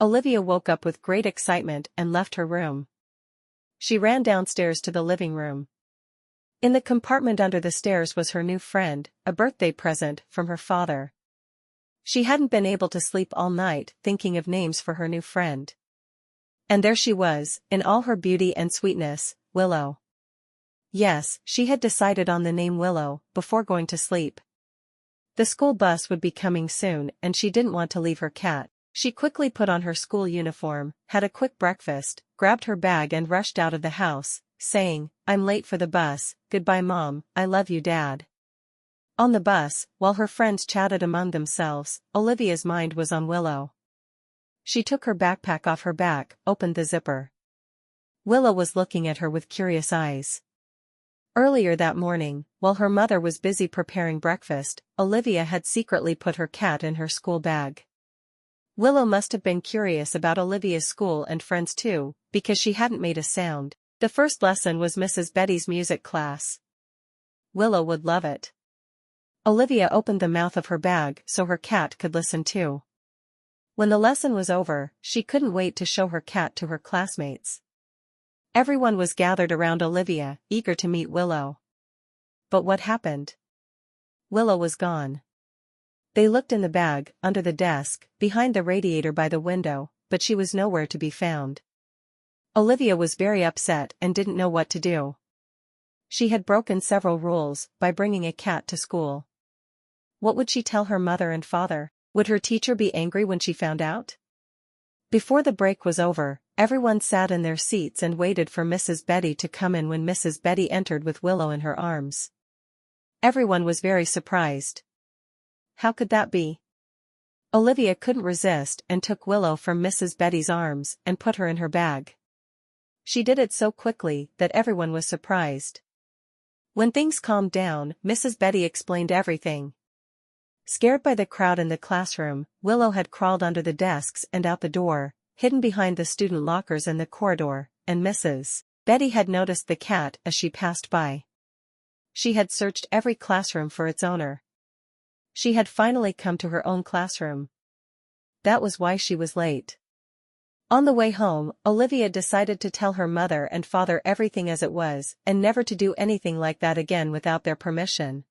Olivia woke up with great excitement and left her room. She ran downstairs to the living room. In the compartment under the stairs was her new friend, a birthday present from her father. She hadn't been able to sleep all night thinking of names for her new friend. And there she was, in all her beauty and sweetness, Willow. Yes, she had decided on the name Willow before going to sleep. The school bus would be coming soon and she didn't want to leave her cat. She quickly put on her school uniform, had a quick breakfast, grabbed her bag and rushed out of the house, saying, "I'm late for the bus, goodbye Mom, I love you Dad." On the bus, while her friends chatted among themselves, Olivia's mind was on Willow. She took her backpack off her back, opened the zipper. Willow was looking at her with curious eyes. Earlier that morning, while her mother was busy preparing breakfast, Olivia had secretly put her cat in her school bag. Willow must have been curious about Olivia's school and friends too, because she hadn't made a sound. The first lesson was Mrs. Betty's music class. Willow would love it. Olivia opened the mouth of her bag so her cat could listen too. When the lesson was over, she couldn't wait to show her cat to her classmates. Everyone was gathered around Olivia, eager to meet Willow. But what happened? Willow was gone. They looked in the bag, under the desk, behind the radiator by the window, but she was nowhere to be found. Olivia was very upset and didn't know what to do. She had broken several rules by bringing a cat to school. What would she tell her mother and father? Would her teacher be angry when she found out? Before the break was over, everyone sat in their seats and waited for Mrs. Betty to come in when Mrs. Betty entered with Willow in her arms. Everyone was very surprised. How could that be? Olivia couldn't resist and took Willow from Mrs. Betty's arms and put her in her bag. She did it so quickly that everyone was surprised. When things calmed down, Mrs. Betty explained everything. Scared by the crowd in the classroom, Willow had crawled under the desks and out the door, hidden behind the student lockers in the corridor, and Mrs. Betty had noticed the cat as she passed by. She had searched every classroom for its owner. She had finally come to her own classroom. That was why she was late. On the way home, Olivia decided to tell her mother and father everything as it was, and never to do anything like that again without their permission.